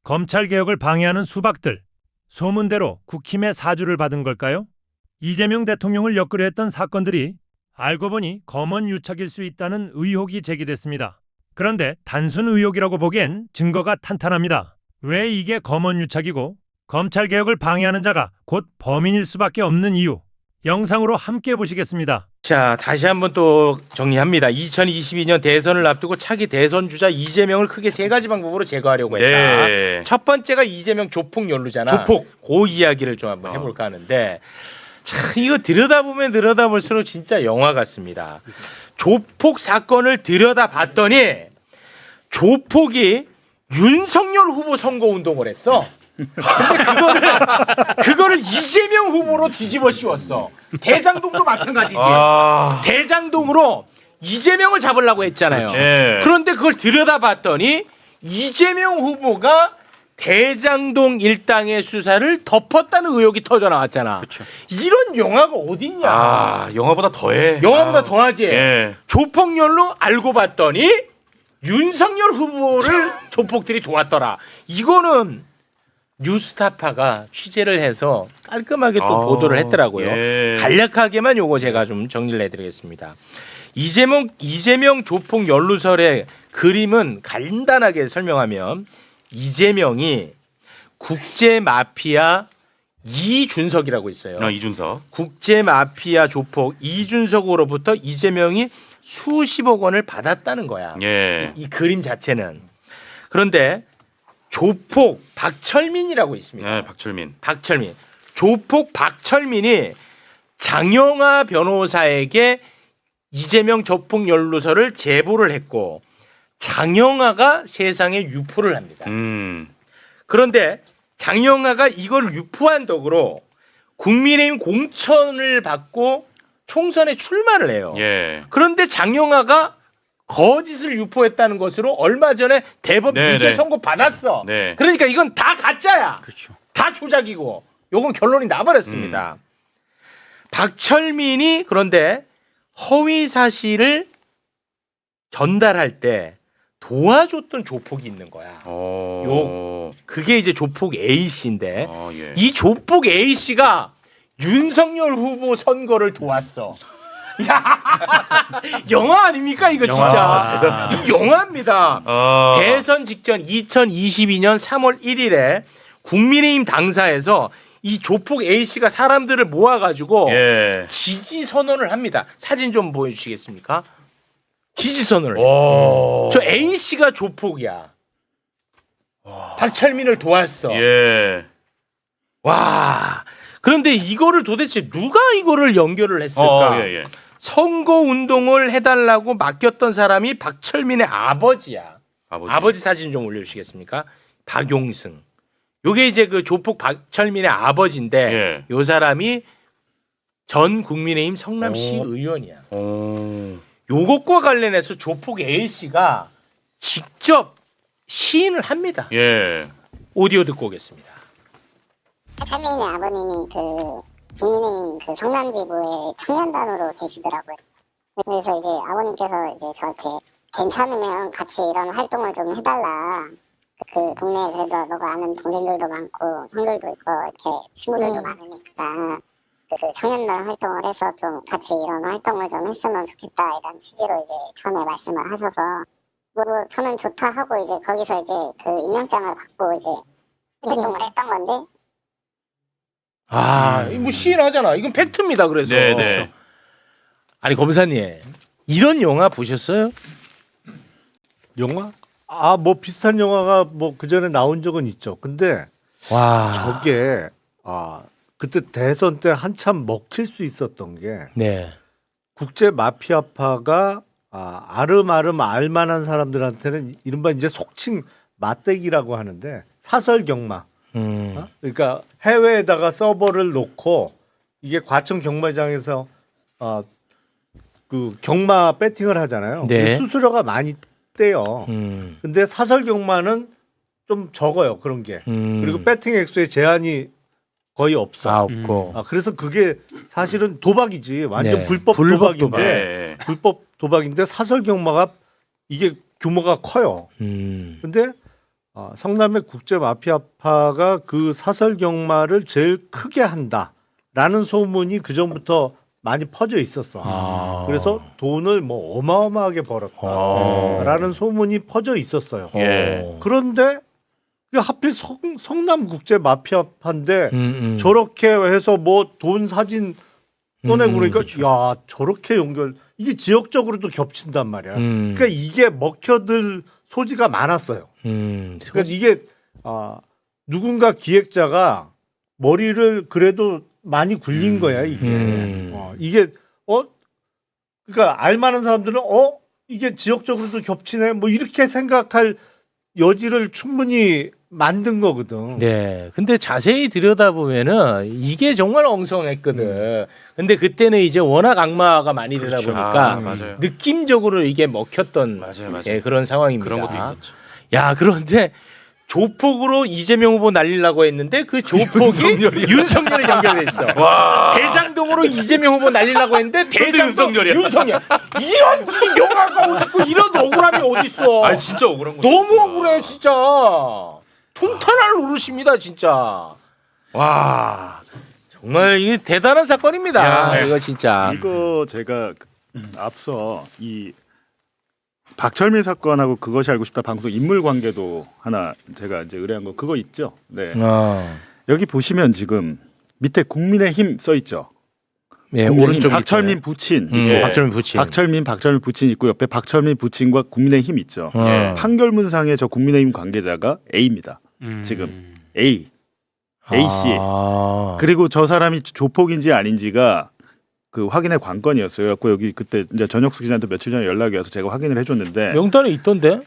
검찰개혁을 방해하는 수박들. 소문대로 국힘의 사주를 받은 걸까요? 이재명 대통령을 엮으려 했던 사건들이 알고 보니 검언 유착일 수 있다는 의혹이 제기됐습니다. 그런데 단순 의혹이라고 보기엔 증거가 탄탄합니다. 왜 이게 검언 유착이고 검찰개혁을 방해하는 자가 곧 범인일 수밖에 없는 이유. 영상으로 함께 보시겠습니다. 자, 다시 한번 또 정리합니다. 2022년 대선을 앞두고 차기 대선 주자 이재명을 크게 세 가지 방법으로 제거하려고 했다. 네. 첫 번째가 이재명 조폭 연루잖아. 조폭. 그 이야기를 좀 한번 해볼까 하는데 참 이거 들여다보면 들여다볼수록 진짜 영화 같습니다. 조폭 사건을 들여다봤더니 조폭이 윤석열 후보 선거 운동을 했어. 근데 그거를 이재명 후보로 뒤집어 씌웠어. 대장동도 마찬가지지. 대장동으로 이재명을 잡으려고 했잖아요. 네. 그런데 그걸 들여다봤더니 이재명 후보가 대장동 일당의 수사를 덮었다는 의혹이 터져 나왔잖아. 그쵸. 이런 영화가 어딨냐? 아, 영화보다 더해. 영화보다 더하지. 예. 조폭연로 알고 봤더니 윤석열 후보를 조폭들이 도왔더라. 이거는 뉴스타파가 취재를 해서 깔끔하게 또 보도를 했더라고요. 예. 간략하게만 요거 제가 좀 정리를 해드리겠습니다. 이재명 조폭 연루설의 그림은 간단하게 설명하면 이재명이 국제 마피아 이준석이라고 있어요. 이준석. 국제 마피아 조폭 이준석으로부터 이재명이 수십억 원을 받았다는 거야. 예. 이 그림 자체는. 그런데 조폭 박철민이라고 있습니다. 네, 박철민. 박철민. 조폭 박철민이 장영하 변호사에게 이재명 조폭 연루설을 제보를 했고 장영하가 세상에 유포를 합니다. 그런데 장영하가 이걸 유포한 덕으로 국민의힘 공천을 받고 총선에 출마를 해요. 예. 그런데 장영하가 거짓을 유포했다는 것으로 얼마 전에 대법 네, 유죄 네. 선고 받았어. 네. 그러니까 이건 다 가짜야. 그렇죠. 다 조작이고. 요건 결론이 나버렸습니다. 박철민이 그런데 허위 사실을 전달할 때 도와줬던 조폭이 있는 거야. 그게 이제 조폭 A 씨인데 예. 이 조폭 A 씨가 윤석열 후보 선거를 도왔어. 야, 영화 아닙니까 이거 진짜. 이 영화입니다. 대선 직전 2022년 3월 1일에 국민의힘 당사에서 이 조폭 A 씨가 사람들을 모아가지고 예. 지지 선언을 합니다. 사진 좀 보여주시겠습니까? 지지 선언을. 저 A 씨가 조폭이야. 박철민을 도왔어. 예. 와. 그런데 이거를 도대체 누가 이거를 연결을 했을까? 예. 선거 운동을 해달라고 맡겼던 사람이 박철민의 아버지야. 아버지 사진 좀 올려주시겠습니까? 박용승. 요게 이제 그 조폭 박철민의 아버지인데 예. 요 사람이 전 국민의힘 성남시 의원이야. 요것과 관련해서 조폭 A 씨가 직접 시인을 합니다. 예. 오디오 듣고 오겠습니다. 철민의 아버님이 그 국민의힘 그 성남지부의 청년단으로 계시더라고요. 그래서 이제 아버님께서 이제 저한테 괜찮으면 같이 이런 활동을 좀 해달라. 그 동네에 그래도 너가 아는 동생들도 많고 형들도 있고 이렇게 친구들도 많으니까 그 청년단 활동을 해서 좀 같이 이런 활동을 좀 했으면 좋겠다 이런 취지로 이제 처음에 말씀을 하셔서 뭐 저는 좋다 하고 이제 거기서 이제 그 임명장을 받고 이제 활동을 했던 건데. 뭐 시인하잖아. 이건 팩트입니다. 그래서. 네네. 아니 검사님 이런 영화 보셨어요? 영화? 뭐 비슷한 영화가 뭐 그 전에 나온 적은 있죠. 근데 와. 저게 그때 대선 때 한참 먹힐 수 있었던 게 네. 국제 마피아파가 아름아름 알만한 사람들한테는 이른바 이제 속칭 맞대기라고 하는데 사설 경마. 그러니까 해외에다가 서버를 놓고 이게 과천 경마장에서 그 경마 배팅을 하잖아요. 네. 수수료가 많이 떼요. 근데 사설 경마는 좀 적어요. 그런 게. 그리고 배팅 액수의 제한이 거의 없어. 없고. 그래서 그게 사실은 도박이지. 완전 네. 불법 불법 도박인데 도박. 불법 도박인데 사설 경마가 이게 규모가 커요. 근데 성남의 국제 마피아파가 그 사설 경마를 제일 크게 한다라는 소문이 그 전부터 많이 퍼져 있었어. 그래서 돈을 뭐 어마어마하게 벌었다라는 소문이 퍼져 있었어요. 예. 그런데 하필 성남 국제 마피아파인데 저렇게 해서 뭐 돈 사진 꺼내고 그러니까 야 저렇게 연결 이게 지역적으로도 겹친단 말이야. 그러니까 이게 먹혀들 소지가 많았어요. 그러니까 이게 누군가 기획자가 머리를 그래도 많이 굴린 거야 이게. 이게 그러니까 알만한 사람들은 이게 지역적으로도 겹치네 뭐 이렇게 생각할 여지를 충분히 만든 거거든. 네. 근데 자세히 들여다보면은 이게 정말 엉성했거든. 근데 그때는 이제 워낙 악마가 많이 되다 보니까 맞아요. 느낌적으로 이게 먹혔던 맞아요. 예, 그런 상황입니다. 그런 것도 있었죠. 야, 그런데 조폭으로 이재명 후보 날리려고 했는데 그 조폭이 윤석열에 연결돼 있어. 와. 대장동으로 이재명 후보 날리려고 했는데 대장동 윤석열이야. 윤석열. 이런 이 영화가 어딨고 이런 억울함이 어딨어. 아 진짜 억울한 거. 너무 억울해 진짜. 통탄할 노릇입니다 진짜. 와 정말 이게 대단한 사건입니다. 이거 진짜. 이거 제가 앞서 이 박철민 사건하고 그것이 알고 싶다 방송 인물 관계도 하나 제가 이제 의뢰한 거 그거 있죠. 네. 여기 보시면 지금 밑에 국민의힘 써 있죠. 예, 국민의힘 오른쪽 박철민 부친. 박철민 부친. 박철민 부친 있고 옆에 박철민 부친과 국민의힘 있죠. 판결문상에 저 국민의힘 관계자가 A입니다. 지금 A 씨. 그리고 저 사람이 조폭인지 아닌지가 그 확인의 관건이었어요. 그래서 여기 그때 이제 전혁수 기자한테 며칠 전에 연락이 와서 제가 확인을 해줬는데 명단에 있던데.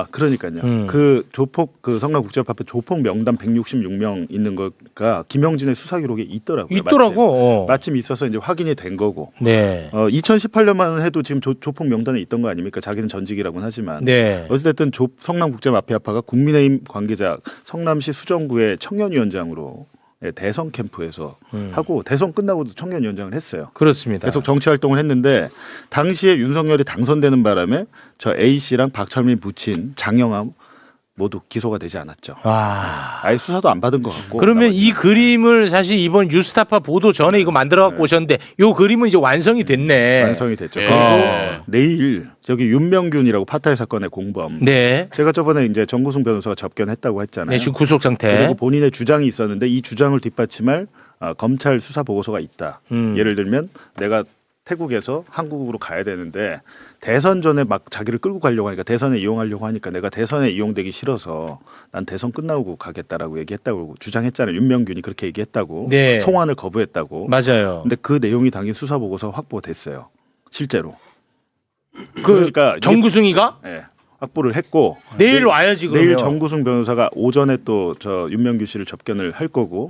그러니까요. 그 조폭 그 성남국제마피아 조폭 명단 166명 있는 거가 김영진의 수사 기록에 있더라고요. 있더라고. 마침 있어서 이제 확인이 된 거고. 네. 2018년만 해도 지금 조폭 명단에 있던 거 아닙니까? 자기는 전직이라고는 하지만. 네. 어쨌든 성남국제마피아파가 국민의힘 관계자 성남시 수정구의 청년위원장으로 대선 캠프에서 하고 대선 끝나고도 청년위원장을 했어요. 그렇습니다. 계속 정치 활동을 했는데 당시에 윤석열이 당선되는 바람에 저 A 씨랑 박철민 부친 장영함 모두 기소가 되지 않았죠. 아예 수사도 안 받은 것 같고. 그러면 이 그림을 사실 이번 뉴스타파 보도 전에 이거 만들어 갖고 오셨는데 이 그림은 이제 완성이 됐네. 완성이 됐죠. 그리고 내일 저기 윤명균이라고 파타야 사건의 공범. 네. 제가 저번에 이제 정구승 변호사가 접견했다고 했잖아요. 네, 지금 구속 상태. 그리고 본인의 주장이 있었는데 이 주장을 뒷받침할 검찰 수사 보고서가 있다. 예를 들면 내가 태국에서 한국으로 가야 되는데 대선 전에 막 자기를 끌고 가려고 하니까 대선에 이용하려고 하니까 내가 대선에 이용되기 싫어서 난 대선 끝나고 가겠다라고 얘기했다고 주장했잖아요. 윤명균이 그렇게 얘기했다고. 네. 송환을 거부했다고. 맞아요. 근데 그 내용이 담긴 수사 보고서 확보됐어요. 실제로. 그러니까 정구승이가 확보를 했고 내일 와야지 그러면. 내일 정구승 변호사가 오전에 또 저 윤명균 씨를 접견을 할 거고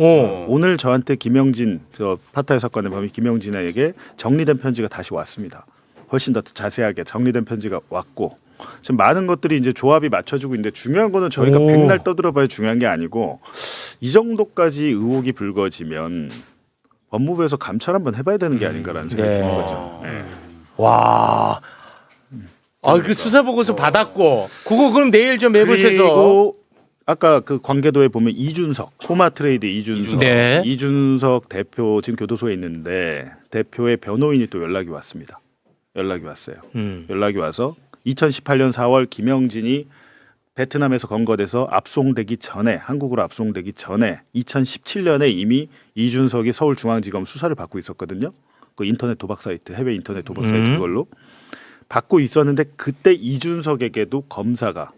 오늘 저한테 김영진 저 파타야 사건의 범인 김영진에게 정리된 편지가 다시 왔습니다. 훨씬 더 자세하게 정리된 편지가 왔고 지금 많은 것들이 이제 조합이 맞춰지고 있는데 중요한 거는 저희가 백날 떠들어봐야 중요한 게 아니고 이 정도까지 의혹이 불거지면 법무부에서 감찰 한번 해봐야 되는 게 아닌가라는 생각이 드는 거죠. 와. 그 수사 보고서 받았고 그거 그럼 내일 좀 매부시에서. 그리고 아까 그 관계도에 보면 이준석 코마트레이드 이준석 네. 이준석 대표 지금 교도소에 있는데 대표의 변호인이 또 연락이 왔습니다. 연락이 왔어요. 연락이 와서 2018년 4월 김영진이 베트남에서 건거돼서 압송되기 전에 한국으로 압송되기 전에 2017년에 이미 이준석이 서울중앙지검 수사를 받고 있었거든요. 그 인터넷 도박 사이트 해외 인터넷 도박 사이트 그걸로 받고 있었는데 그때 이준석에게도 검사가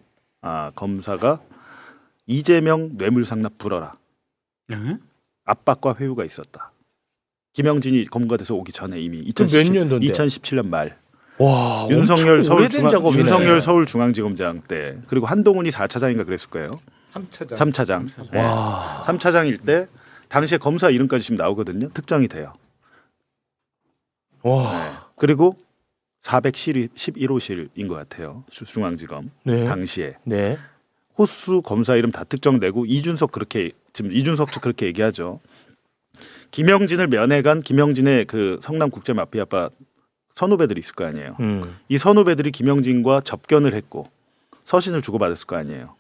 이재명 뇌물상납 불어라 압박과 회유가 있었다. 김영진이 검거돼서 오기 전에 이미 몇 년도인데? 2017년 말. 와, 윤석열 오래된 작업이네. 윤석열 서울중앙지검장 때 그리고 한동훈이 4차장인가 그랬을 거예요. 3차장. 네. 3차장일 때 당시에 검사 이름까지 지금 나오거든요. 특정이 돼요. 와. 네. 그리고 411호실인 것 같아요. 중앙지검 당시에. 네. 호수 검사 이름 다 특정되고 이준석 그렇게 지금 이준석 측 그렇게 얘기하죠. 김영진을 면회간 김영진의 그 성남 국제 마피아파 선후배들이 있을 거 아니에요. 이 선후배들이 김영진과 접견을 했고 서신을 주고받았을 거 아니에요.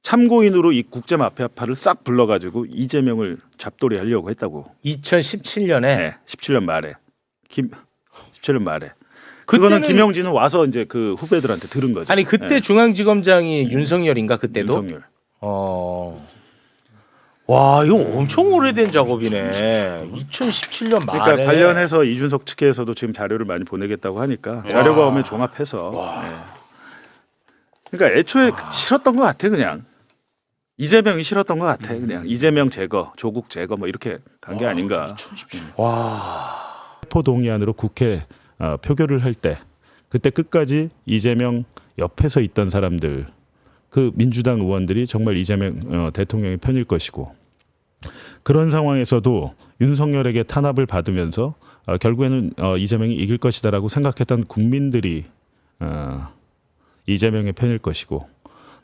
참고인으로 이 국제마피아파를 싹 불러가지고 이재명을 잡돌이하려고 했다고. 2017년에 네, 17년 말에 17년 말에. 그거는 김영진은 와서 이제 그 후배들한테 들은 거죠. 아니 그때 네. 중앙지검장이 윤석열인가 그때도? 윤석열. 와 이거 엄청 오래된 작업이네. 2017년 말에. 그러니까 관련해서 이준석 측에서도 지금 자료를 많이 보내겠다고 하니까 자료가 오면 종합해서. 네. 그러니까 애초에 싫었던 것 같아 그냥. 이재명이 싫었던 것 같아 그냥. 이재명 제거, 조국 제거 뭐 이렇게 간 게 아닌가. 와. 체포 동의안으로 국회 표결을 할 때 그때 끝까지 이재명 옆에서 있던 사람들 그 민주당 의원들이 정말 이재명 대통령의 편일 것이고 그런 상황에서도 윤석열에게 탄압을 받으면서 결국에는 이재명이 이길 것이다라고 생각했던 국민들이 이재명의 편일 것이고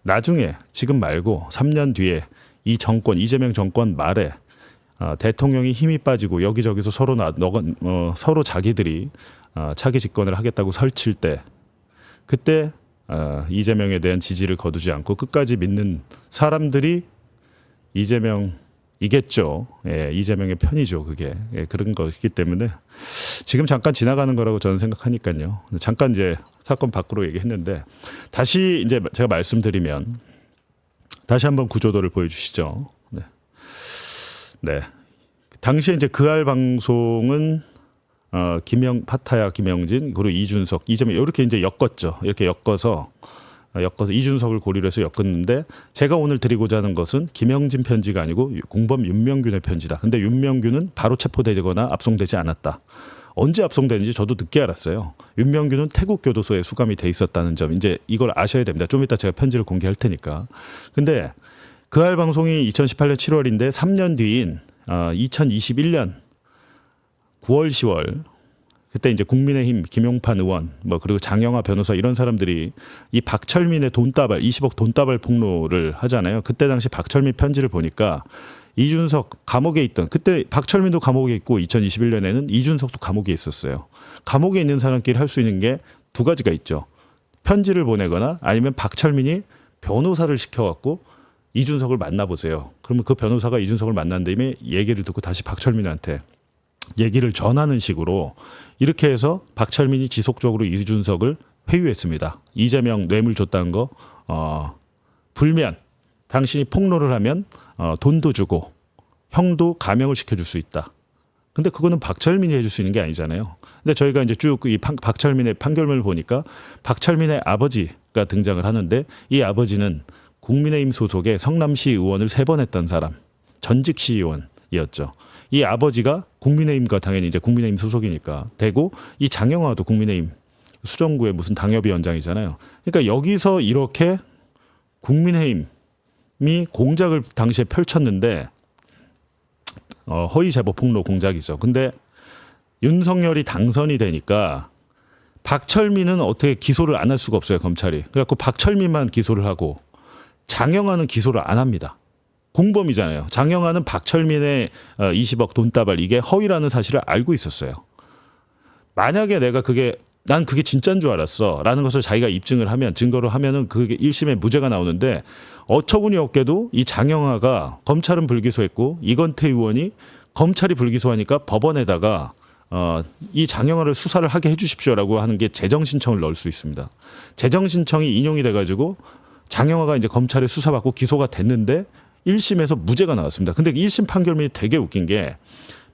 나중에 지금 말고 3년 뒤에 이 정권 이재명 정권 말에 대통령이 힘이 빠지고 여기저기서 서로 자기들이 차기 집권을 하겠다고 설칠 때 그때 이재명에 대한 지지를 거두지 않고 끝까지 믿는 사람들이 이재명이겠죠. 예, 이재명의 편이죠. 그게 그런 것이기 때문에 지금 잠깐 지나가는 거라고 저는 생각하니까요. 잠깐 이제 사건 밖으로 얘기했는데 다시 이제 제가 말씀드리면 다시 한번 구조도를 보여주시죠. 네. 네. 당시에 이제 그알 방송은 파타야 김영진 그리고 이준석 이재명 이렇게 이제 엮었죠. 이렇게 엮어서 이준석을 고리로 해서 엮었는데 제가 오늘 드리고자 하는 것은 김영진 편지가 아니고 공범 윤명균의 편지다. 근데 윤명균은 바로 체포되거나 압송되지 않았다. 언제 압송되는지 저도 늦게 알았어요. 윤명균은 태국 교도소에 수감이 돼 있었다는 점 이제 이걸 아셔야 됩니다. 좀 이따 제가 편지를 공개할 테니까. 근데 그알 방송이 2018년 7월인데 3년 뒤인 2021년 9월 10월 그때 이제 국민의힘 김용판 의원 뭐 그리고 장영하 변호사 이런 사람들이 이 박철민의 돈다발 20억 돈다발 폭로를 하잖아요. 그때 당시 박철민 편지를 보니까 이준석 감옥에 있던 그때 박철민도 감옥에 있고 2021년에는 이준석도 감옥에 있었어요. 감옥에 있는 사람끼리 할 수 있는 게 두 가지가 있죠. 편지를 보내거나 아니면 박철민이 변호사를 시켜갖고 이준석을 만나보세요. 그러면 그 변호사가 이준석을 만난 다음에 얘기를 듣고 다시 박철민한테 얘기를 전하는 식으로 이렇게 해서 박철민이 지속적으로 이준석을 회유했습니다. 이재명 뇌물 줬다는 거 불면 당신이 폭로를 하면 돈도 주고 형도 감형을 시켜줄 수 있다. 근데 그거는 박철민이 해줄 수 있는 게 아니잖아요. 근데 저희가 이제 쭉 이 박철민의 판결문을 보니까 박철민의 아버지가 등장을 하는데 이 아버지는 국민의힘 소속의 성남시 의원을 3번 했던 사람 전직 시의원이었죠. 이 아버지가 국민의힘과 당연히 이제 국민의힘 소속이니까 되고 이 장영화도 국민의힘 수정구의 무슨 당협위원장이잖아요. 그러니까 여기서 이렇게 국민의힘이 공작을 당시에 펼쳤는데 허위 제보 폭로 공작이죠. 근데 윤석열이 당선이 되니까 박철민은 어떻게 기소를 안 할 수가 없어요, 검찰이. 그래갖고 박철민만 기소를 하고 장영화는 기소를 안 합니다. 공범이잖아요. 장영화는 박철민의 20억 돈다발 이게 허위라는 사실을 알고 있었어요. 만약에 난 그게 진짜인 줄 알았어 라는 것을 자기가 입증을 하면 증거를 하면은 그게 1심에 무죄가 나오는데 어처구니 없게도 이 장영화가 검찰은 불기소했고 이건태 의원이 검찰이 불기소하니까 법원에다가 이 장영화를 수사를 하게 해주십시오라고 하는 게 재정신청을 넣을 수 있습니다. 재정신청이 인용이 돼가지고 장영화가 이제 검찰에 수사받고 기소가 됐는데 1심에서 무죄가 나왔습니다. 근데 1심 판결문이 되게 웃긴 게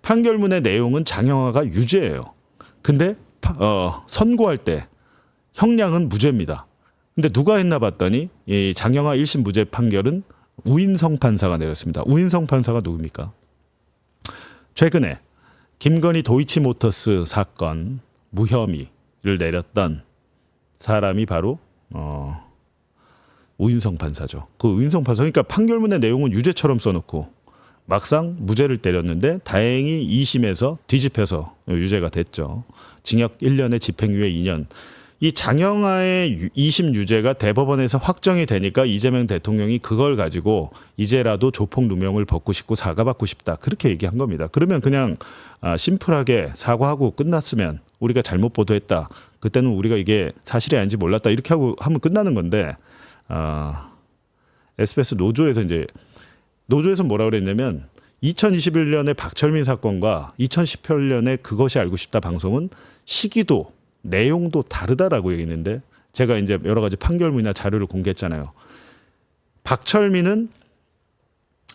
판결문의 내용은 장영화가 유죄예요. 근데 선고할 때 형량은 무죄입니다. 근데 누가 했나 봤더니 이 장영화 1심 무죄 판결은 우인성 판사가 내렸습니다. 우인성 판사가 누굽니까? 최근에 김건희 도이치모터스 사건 무혐의를 내렸던 사람이 바로 우인성 판사죠. 그 우인성 판사 그러니까 판결문의 내용은 유죄처럼 써놓고 막상 무죄를 때렸는데 다행히 2심에서 뒤집혀서 유죄가 됐죠. 징역 1년에 집행유예 2년. 이 장영하의 2심 유죄가 대법원에서 확정이 되니까 이재명 대통령이 그걸 가지고 이제라도 조폭 누명을 벗고 싶고 사과받고 싶다. 그렇게 얘기한 겁니다. 그러면 그냥 심플하게 사과하고 끝났으면 우리가 잘못 보도했다. 그때는 우리가 이게 사실이 아닌지 몰랐다. 이렇게 하고 하면 끝나는 건데 SBS 노조에서 뭐라 그랬냐면 2021년에 박철민 사건과 2018년에 그것이 알고 싶다 방송은 시기도 내용도 다르다라고 얘기했는데 제가 이제 여러 가지 판결문이나 자료를 공개했잖아요. 박철민은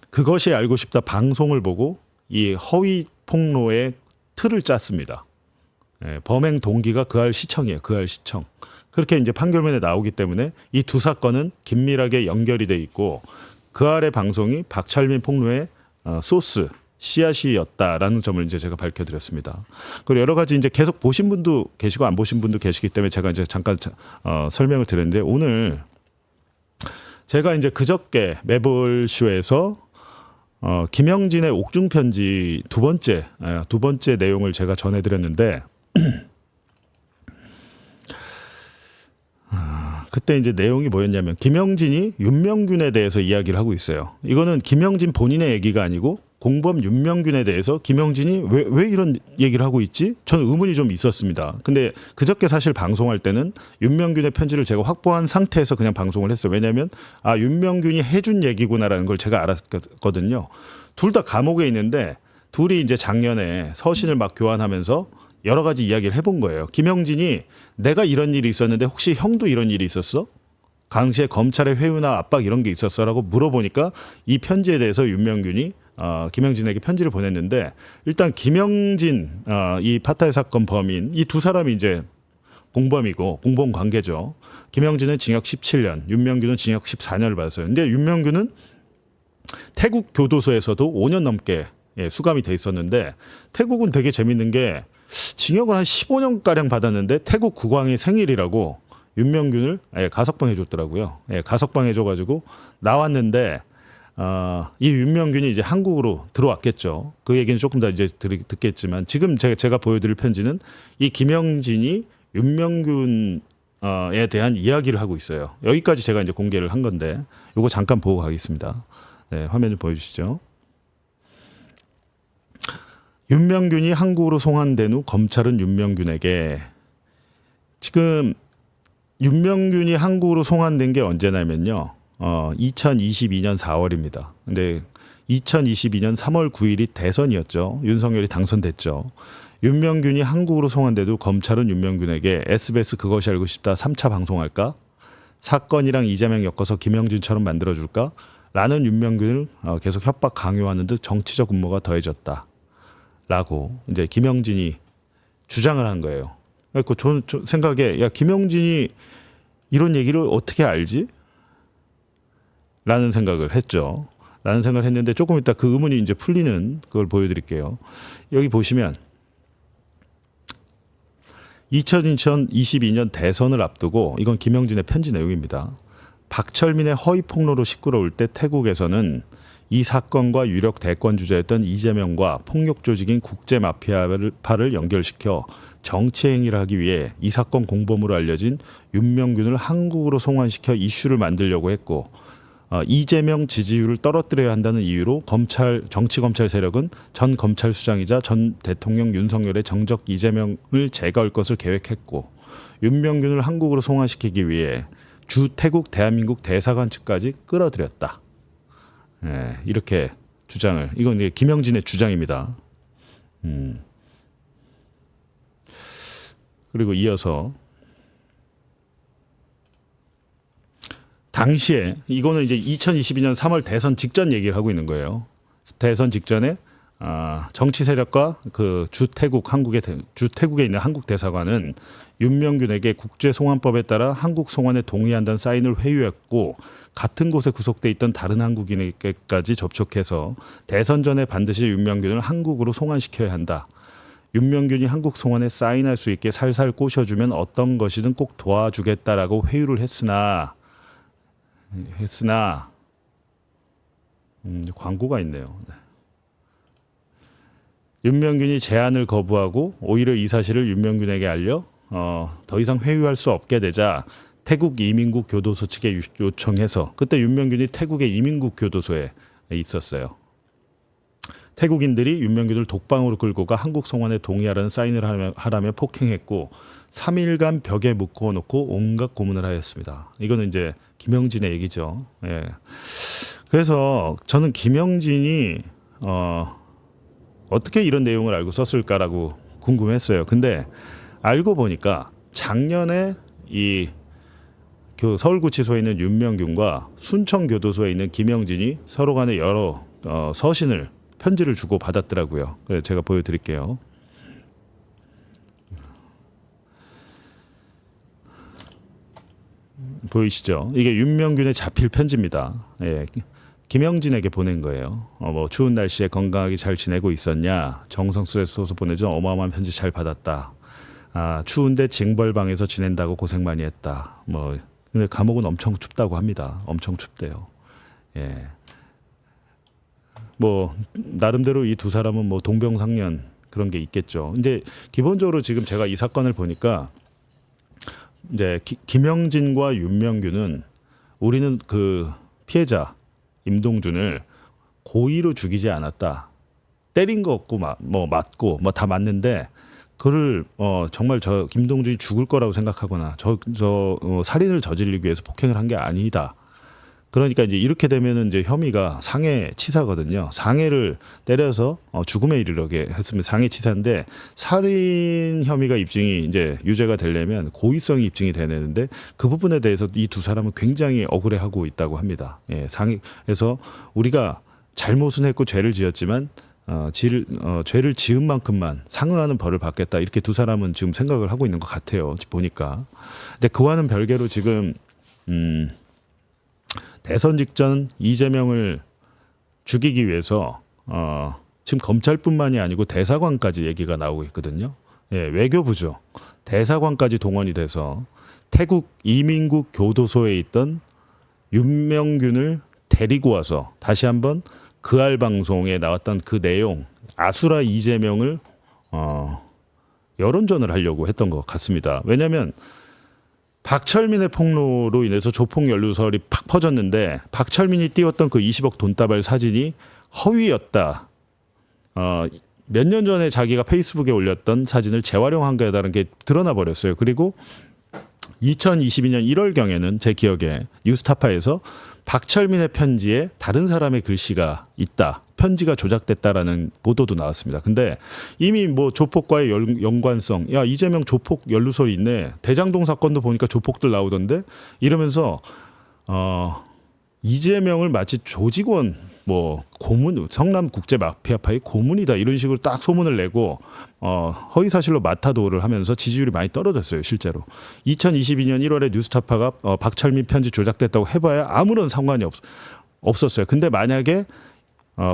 그것이 알고 싶다 방송을 보고 이 허위 폭로의 틀을 짰습니다. 예, 범행 동기가 그할 시청이에요. 그할 시청. 그렇게 이제 판결문에 나오기 때문에 이 두 사건은 긴밀하게 연결이 돼 있고 그할의 방송이 박철민 폭로의 소스 씨앗이었다라는 점을 이제 제가 밝혀드렸습니다. 그리고 여러 가지 이제 계속 보신 분도 계시고 안 보신 분도 계시기 때문에 제가 이제 잠깐 설명을 드렸는데 오늘 제가 이제 그저께 매볼쇼에서 김영진의 옥중 편지 두 번째 내용을 제가 전해드렸는데 그때 이제 내용이 뭐였냐면 김영진이 윤명균에 대해서 이야기를 하고 있어요. 이거는 김영진 본인의 얘기가 아니고 공범 윤명균에 대해서 김영진이 왜 이런 얘기를 하고 있지? 저는 의문이 좀 있었습니다. 근데 그저께 사실 방송할 때는 윤명균의 편지를 제가 확보한 상태에서 그냥 방송을 했어요. 왜냐하면 윤명균이 해준 얘기구나라는 걸 제가 알았거든요. 둘 다 감옥에 있는데 둘이 이제 작년에 서신을 막 교환하면서 여러 가지 이야기를 해본 거예요. 김영진이 내가 이런 일이 있었는데 혹시 형도 이런 일이 있었어? 당시에 검찰의 회유나 압박 이런 게 있었어라고 물어보니까 이 편지에 대해서 윤명균이 김영진에게 편지를 보냈는데 일단 김영진 이 파타야 사건 범인 이 두 사람이 이제 공범이고 공범 관계죠. 김영진은 징역 17년, 윤명균은 징역 14년을 받았어요. 근데 윤명균은 태국 교도소에서도 5년 넘게 수감이 돼 있었는데 태국은 되게 재밌는 게 징역을 한 15년가량 받았는데 태국 국왕의 생일이라고 윤명균을 가석방 해줬더라고요. 가석방 해줘가지고 나왔는데 이 윤명균이 이제 한국으로 들어왔겠죠. 그 얘기는 조금 더 이제 듣겠지만 지금 제가 보여드릴 편지는 이 김영진이 윤명균에 대한 이야기를 하고 있어요. 여기까지 제가 이제 공개를 한 건데 이거 잠깐 보고 가겠습니다. 네, 화면 좀 보여주시죠. 윤명균이 한국으로 송환된 후 검찰은 윤명균에게 지금 윤명균이 한국으로 송환된 게 언제냐면요. 2022년 4월입니다. 근데 2022년 3월 9일이 대선이었죠. 윤석열이 당선됐죠. 윤명균이 한국으로 송환된 후 검찰은 윤명균에게 SBS 그것이 알고 싶다 3차 방송할까? 사건이랑 이재명 엮어서 김영진처럼 만들어줄까? 라는 윤명균을 계속 협박 강요하는 듯 정치적 음모가 더해졌다. 라고 이제 김영진이 주장을 한 거예요. 그래서 저는 생각에 야 김영진이 이런 얘기를 어떻게 알지? 라는 생각을 했죠. 라는 생각을 했는데 조금 이따 그 의문이 이제 풀리는 그걸 보여드릴게요. 여기 보시면 2022년 대선을 앞두고 이건 김영진의 편지 내용입니다. 박철민의 허위 폭로로 시끄러울 때 태국에서는 이 사건과 유력 대권 주자였던 이재명과 폭력 조직인 국제 마피아파를 연결시켜 정치 행위를 하기 위해 이 사건 공범으로 알려진 윤명균을 한국으로 송환시켜 이슈를 만들려고 했고 이재명 지지율을 떨어뜨려야 한다는 이유로 정치검찰 세력은 전 검찰수장이자 전 대통령 윤석열의 정적 이재명을 제거할 것을 계획했고 윤명균을 한국으로 송환시키기 위해 주 태국 대한민국 대사관 측까지 끌어들였다. 이렇게 주장을 이건 김영진의 주장입니다. 그리고 이어서 당시에 이거는 이제 2022년 3월 대선 직전 얘기를 하고 있는 거예요. 대선 직전에 정치 세력과 그 주태국에 있는 한국 대사관은 윤명균에게 국제송환법에 따라 한국 송환에 동의한다는 사인을 회유했고 같은 곳에 구속돼 있던 다른 한국인에게까지 접촉해서 대선 전에 반드시 윤명균을 한국으로 송환시켜야 한다. 윤명균이 한국 송환에 사인할 수 있게 살살 꼬셔주면 어떤 것이든 꼭 도와주겠다라고 회유를 했으나 광고가 있네요. 네. 윤명균이 제안을 거부하고 오히려 이 사실을 윤명균에게 알려 더 이상 회유할 수 없게 되자 태국 이민국 교도소 측에 요청해서 그때 윤명균이 태국의 이민국 교도소에 있었어요. 태국인들이 윤명균을 독방으로 끌고 가 한국 송환에 동의하라는 사인을 하라며 폭행했고 3일간 벽에 묶어놓고 온갖 고문을 하였습니다. 이거는 이제 김영진의 얘기죠. 예. 그래서 저는 김영진이 어떻게 이런 내용을 알고 썼을까라고 궁금했어요. 근데 알고 보니까 작년에 이 서울구치소에 있는 윤명균과 순천교도소에 있는 김영진이 서로 간에 여러 서신을 편지를 주고 받았더라고요. 그래서 제가 보여드릴게요. 보이시죠? 이게 윤명균의 자필 편지입니다. 예. 김영진에게 보낸 거예요. 뭐 추운 날씨에 건강하게 잘 지내고 있었냐? 정성스레 써서 보내줘. 어마어마한 편지 잘 받았다. 아, 추운데 징벌방에서 지낸다고 고생 많이 했다. 뭐 근데 감옥은 엄청 춥다고 합니다. 엄청 춥대요. 예. 뭐 나름대로 이 두 사람은 뭐 동병상련 그런 게 있겠죠. 근데 기본적으로 지금 제가 이 사건을 보니까 이제 김영진과 윤명균은 우리는 그 피해자 임동준을 고의로 죽이지 않았다. 때린 거 없고 뭐 맞고 뭐 다 맞는데 그를 정말 저 김동준이 죽을 거라고 생각하거나 살인을 저지르기 위해서 폭행을 한 게 아니다. 그러니까 이제 이렇게 되면은 이제 혐의가 상해치사거든요. 상해를 때려서 죽음에 이르게 했으면 상해치사인데 살인 혐의가 입증이 이제 유죄가 되려면 고의성이 입증이 되는데 그 부분에 대해서 이 두 사람은 굉장히 억울해하고 있다고 합니다. 예, 그래서 우리가 잘못은 했고 죄를 지었지만 죄를 지은 만큼만 상응하는 벌을 받겠다 이렇게 두 사람은 지금 생각을 하고 있는 것 같아요. 보니까. 근데 그와는 별개로 지금 대선 직전 이재명을 죽이기 위해서 지금 검찰뿐만이 아니고 대사관까지 얘기가 나오고 있거든요. 예, 외교부죠. 대사관까지 동원이 돼서 태국 이민국 교도소에 있던 윤명균을 데리고 와서 다시 한번 그알 방송에 나왔던 그 내용 아수라 이재명을 여론전을 하려고 했던 것 같습니다. 왜냐하면 박철민의 폭로로 인해서 조폭 연루설이 팍 퍼졌는데 박철민이 띄웠던 그 20억 돈다발 사진이 허위였다. 몇 년 전에 자기가 페이스북에 올렸던 사진을 재활용한 거다라는 게 드러나 버렸어요. 그리고 2022년 1월경에는 제 기억에 뉴스타파에서 박철민의 편지에 다른 사람의 글씨가 있다. 편지가 조작됐다라는 보도도 나왔습니다. 근데 이미 뭐 조폭과의 연관성, 야 이재명 조폭 연루설이 있네. 대장동 사건도 보니까 조폭들 나오던데 이러면서 이재명을 마치 조직원 뭐 고문 성남국제마피아파의 고문이다 이런 식으로 딱 소문을 내고 허위 사실로 마타도를 하면서 지지율이 많이 떨어졌어요. 실제로 2022년 1월에 뉴스타파가 박철민 편지 조작됐다고 해봐야 아무런 상관이 없었어요. 근데 만약에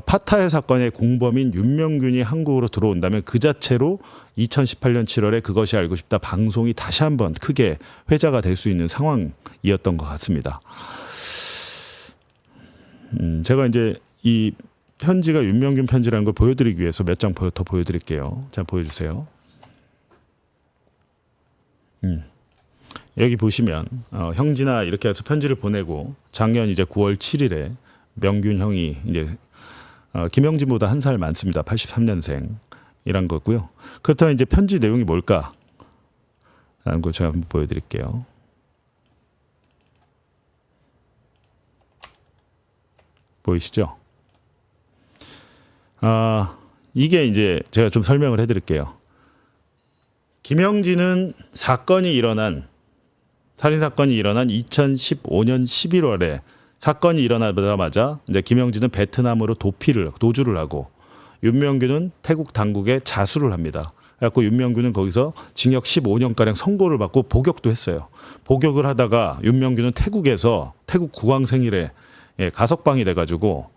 파타야 사건의 공범인 윤명균이 한국으로 들어온다면 그 자체로 2018년 7월에 그것이 알고 싶다 방송이 다시 한번 크게 회자가 될 수 있는 상황이었던 것 같습니다. 제가 이제 이 편지가 윤명균 편지라는 걸 보여드리기 위해서 몇 장 더 보여드릴게요. 자, 보여주세요. 여기 보시면 형진아 이렇게 해서 편지를 보내고 작년 이제 9월 7일에 명균 형이 이제 김영진보다 한 살 많습니다. 83년생이란 거고요. 그렇다면 이제 편지 내용이 뭘까? 라는 걸 제가 한번 보여드릴게요. 보이시죠? 이게 이제 제가 좀 설명을 해드릴게요. 김영진은 살인 사건이 일어난 2015년 11월에 사건이 일어나자마자 이제 김영진은 베트남으로 도주를 하고 윤명균은 태국 당국에 자수를 합니다. 그래갖고 윤명균은 거기서 징역 15년가량 선고를 받고 복역도 했어요. 복역을 하다가 윤명균은 태국에서 태국 국왕 생일에 가석방이 돼가지고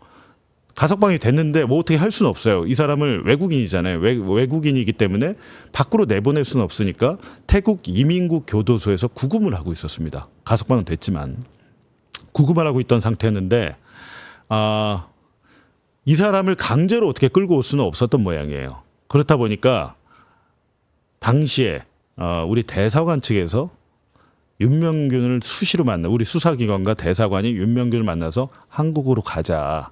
가석방이 됐는데 뭐 어떻게 할 수는 없어요. 이 사람을 외국인이잖아요. 외국인이기 때문에 밖으로 내보낼 수는 없으니까 태국 이민국 교도소에서 구금을 하고 있었습니다. 가석방은 됐지만 구금을 하고 있던 상태였는데 이 사람을 강제로 어떻게 끌고 올 수는 없었던 모양이에요. 그렇다 보니까 당시에 우리 대사관 측에서 윤명균을 수시로 우리 수사기관과 대사관이 윤명균을 만나서 한국으로 가자.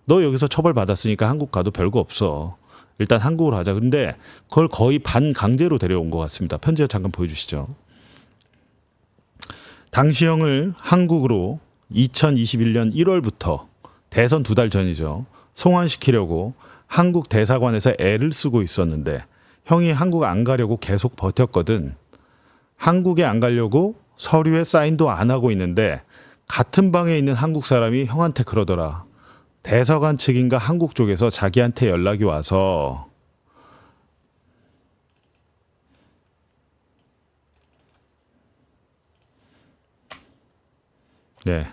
너 여기서 처벌받았으니까 한국 가도 별거 없어. 일단 한국으로 하자. 근데 그걸 거의 반강제로 데려온 것 같습니다. 편지 잠깐 보여주시죠. 당시 형을 한국으로 2021년 1월부터 대선 2달 전이죠. 송환시키려고 한국 대사관에서 애를 쓰고 있었는데 형이 한국 안 가려고 계속 버텼거든. 한국에 안 가려고 서류에 사인도 안 하고 있는데 같은 방에 있는 한국 사람이 형한테 그러더라. 대사관 측인가 한국 쪽에서 자기한테 연락이 와서 네.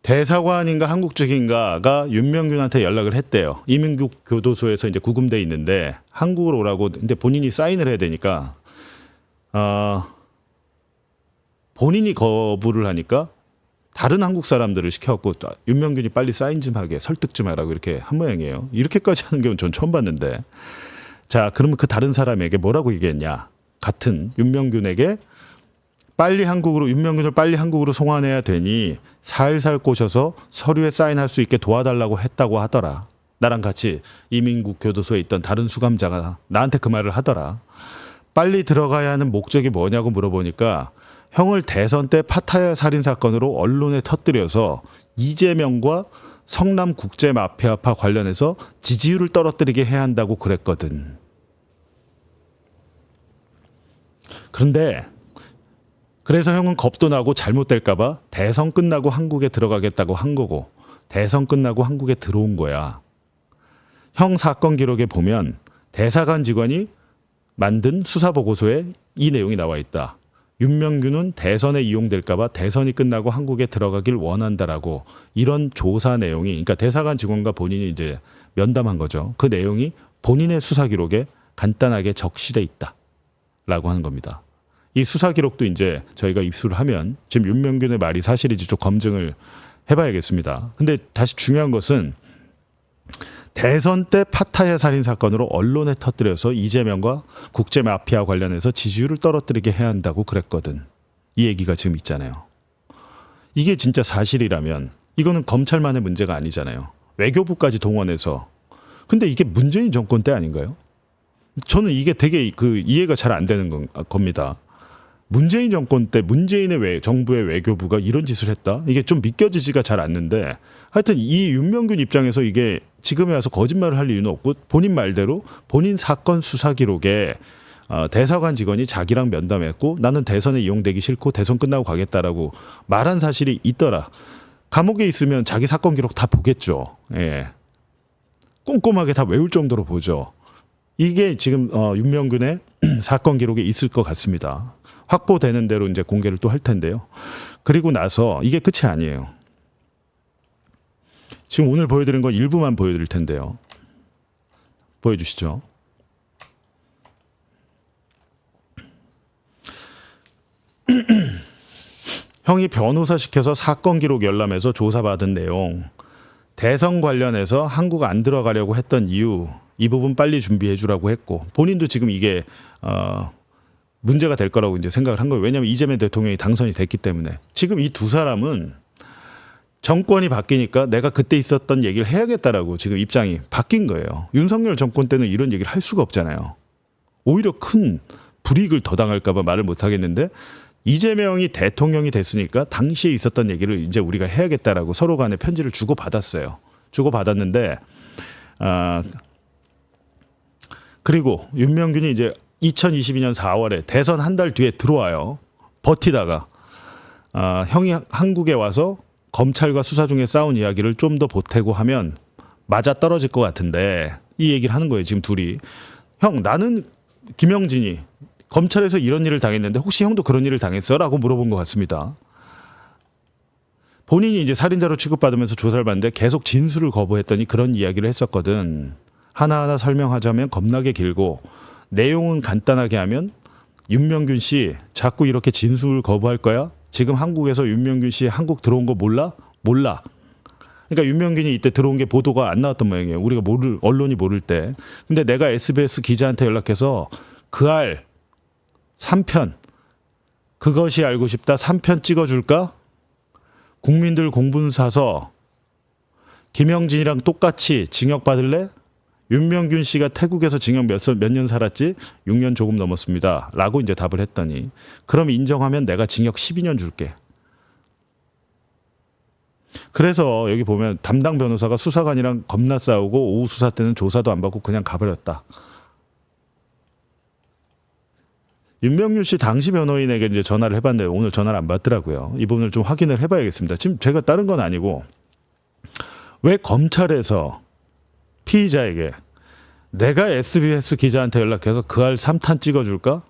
대사관인가 한국 쪽인가가 윤명균한테 연락을 했대요. 이민국 교도소에서 이제 구금돼 있는데 한국으로 오라고. 근데 본인이 사인을 해야 되니까 본인이 거부를 하니까 다른 한국 사람들을 시켜갖고 윤명균이 빨리 사인 좀 하게 설득 좀 하라고 이렇게 한 모양이에요. 이렇게까지 하는 경우는 전 처음 봤는데. 자, 그러면 그 다른 사람에게 뭐라고 얘기했냐? 같은 윤명균에게 윤명균을 빨리 한국으로 송환해야 되니 살살 꼬셔서 서류에 사인할 수 있게 도와달라고 했다고 하더라. 나랑 같이 이민국 교도소에 있던 다른 수감자가 나한테 그 말을 하더라. 빨리 들어가야 하는 목적이 뭐냐고 물어보니까 형을 대선 때 파타야 살인 사건으로 언론에 터뜨려서 이재명과 성남 국제 마피아파 관련해서 지지율을 떨어뜨리게 해야 한다고 그랬거든. 그런데 그래서 형은 겁도 나고 잘못될까봐 대선 끝나고 한국에 들어가겠다고 한 거고 대선 끝나고 한국에 들어온 거야. 형 사건 기록에 보면 대사관 직원이 만든 수사보고서에 이 내용이 나와 있다. 윤명균은 대선에 이용될까봐 대선이 끝나고 한국에 들어가길 원한다라고 이런 조사 내용이 그러니까 대사관 직원과 본인이 이제 면담한 거죠. 그 내용이 본인의 수사 기록에 간단하게 적시돼 있다라고 하는 겁니다. 이 수사 기록도 이제 저희가 입수를 하면 지금 윤명균의 말이 사실인지 좀 검증을 해봐야겠습니다. 근데 다시 중요한 것은 대선 때 파타야 살인 사건으로 언론에 터뜨려서 이재명과 국제 마피아 관련해서 지지율을 떨어뜨리게 해야 한다고 그랬거든. 이 얘기가 지금 있잖아요. 이게 진짜 사실이라면 이거는 검찰만의 문제가 아니잖아요. 외교부까지 동원해서. 근데 이게 문재인 정권 때 아닌가요? 저는 이게 되게 이해가 잘 안 되는 겁니다. 문재인 정권 때 문재인의 정부의 외교부가 이런 짓을 했다? 이게 좀 믿겨지지가 잘 않는데 하여튼 이 윤명균 입장에서 이게 지금에 와서 거짓말을 할 이유는 없고 본인 말대로 본인 사건 수사 기록에 대사관 직원이 자기랑 면담했고 나는 대선에 이용되기 싫고 대선 끝나고 가겠다라고 말한 사실이 있더라. 감옥에 있으면 자기 사건 기록 다 보겠죠. 예. 꼼꼼하게 다 외울 정도로 보죠. 이게 지금 윤명균의 사건 기록에 있을 것 같습니다. 확보되는 대로 이제 공개를 또 할 텐데요. 그리고 나서 이게 끝이 아니에요. 지금 오늘 보여드린 건 일부만 보여드릴 텐데요. 보여주시죠. 형이 변호사 시켜서 사건 기록 열람해서 조사받은 내용, 대선 관련해서 한국 안 들어가려고 했던 이유, 이 부분 빨리 준비해 주라고 했고 본인도 지금 이게 문제가 될 거라고 이제 생각을 한 거예요. 왜냐하면 이재명 대통령이 당선이 됐기 때문에. 지금 이 두 사람은 정권이 바뀌니까 내가 그때 있었던 얘기를 해야겠다라고 지금 입장이 바뀐 거예요. 윤석열 정권 때는 이런 얘기를 할 수가 없잖아요. 오히려 큰 불이익을 더 당할까 봐 말을 못 하겠는데 이재명이 대통령이 됐으니까 당시에 있었던 얘기를 이제 우리가 해야겠다라고 서로 간에 편지를 주고받았어요. 주고받았는데 그리고 윤명균이 이제 2022년 4월에 대선 한 달 뒤에 들어와요. 버티다가 형이 한국에 와서 검찰과 수사 중에 싸운 이야기를 좀 더 보태고 하면 맞아 떨어질 것 같은데 이 얘기를 하는 거예요. 지금 둘이. 형 나는 김영진이 검찰에서 이런 일을 당했는데 혹시 형도 그런 일을 당했어? 라고 물어본 것 같습니다. 본인이 이제 살인자로 취급받으면서 조사를 받는데 계속 진술을 거부했더니 그런 이야기를 했었거든. 하나하나 설명하자면 겁나게 길고 내용은 간단하게 하면 윤명균 씨 자꾸 이렇게 진술을 거부할 거야? 지금 한국에서 윤명균 씨 한국 들어온 거 몰라? 몰라. 그러니까 윤명균이 이때 들어온 게 보도가 안 나왔던 모양이에요. 우리가 언론이 모를 때. 근데 내가 SBS 기자한테 연락해서 그 알 3편 그것이 알고 싶다 3편 찍어줄까? 국민들 공분 사서 김영진이랑 똑같이 징역 받을래? 윤명균 씨가 태국에서 징역 몇 년 살았지? 6년 조금 넘었습니다. 라고 이제 답을 했더니 그럼 인정하면 내가 징역 12년 줄게. 그래서 여기 보면 담당 변호사가 수사관이랑 겁나 싸우고 오후 수사 때는 조사도 안 받고 그냥 가버렸다. 윤명균 씨 당시 변호인에게 이제 전화를 해봤는데 오늘 전화를 안 받더라고요. 이 부분을 좀 확인을 해봐야겠습니다. 지금 제가 다른 건 아니고 왜 검찰에서 피의자에게 내가 SBS 기자한테 연락해서 그 알 3탄 찍어줄까?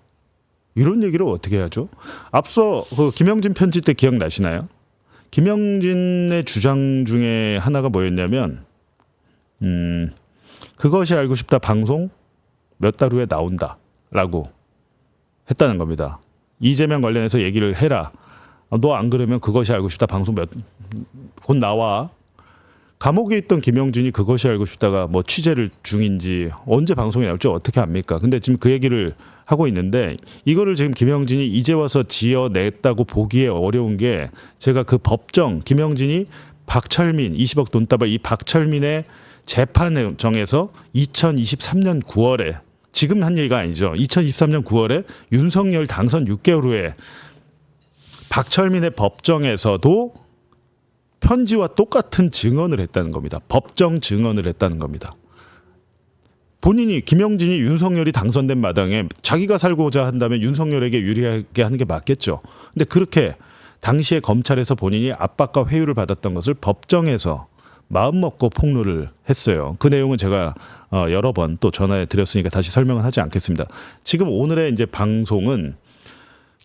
이런 얘기를 어떻게 하죠? 앞서 그 김영진 편지 때 기억나시나요? 김영진의 주장 중에 하나가 뭐였냐면 그것이 알고 싶다 방송 몇 달 후에 나온다라고 했다는 겁니다. 이재명 관련해서 얘기를 해라. 너 안 그러면 그것이 알고 싶다 방송 곧 나와. 감옥에 있던 김영진이 그것이 알고 싶다가 뭐 취재를 중인지 언제 방송에 나올지 어떻게 압니까? 근데 지금 그 얘기를 하고 있는데 이거를 지금 김영진이 이제 와서 지어냈다고 보기에 어려운 게 제가 그 법정 김영진이 박철민 20억 돈다발 이 박철민의 재판정에서 2023년 9월에 지금 한 얘기가 아니죠. 2023년 9월에 윤석열 당선 6개월 후에 박철민의 법정에서도 편지와 똑같은 증언을 했다는 겁니다. 법정 증언을 했다는 겁니다. 본인이 김영진이 윤석열이 당선된 마당에 자기가 살고자 한다면 윤석열에게 유리하게 하는 게 맞겠죠. 근데 그렇게 당시에 검찰에서 본인이 압박과 회유를 받았던 것을 법정에서 마음먹고 폭로를 했어요. 그 내용은 제가 여러 번 또 전화해 드렸으니까 다시 설명은 하지 않겠습니다. 지금 오늘의 이제 방송은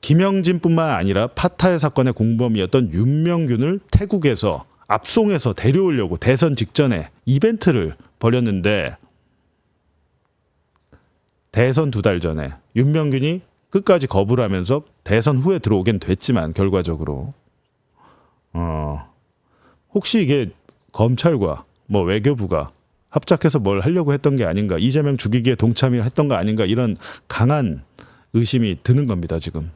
김영진뿐만 아니라 파타야 사건의 공범이었던 윤명균을 태국에서 압송해서 데려오려고 대선 직전에 이벤트를 벌였는데 대선 2달 전에 윤명균이 끝까지 거부를 하면서 대선 후에 들어오긴 됐지만 결과적으로 혹시 이게 검찰과 뭐 외교부가 합작해서 뭘 하려고 했던 게 아닌가, 이재명 죽이기에 동참을 했던 거 아닌가, 이런 강한 의심이 드는 겁니다 지금.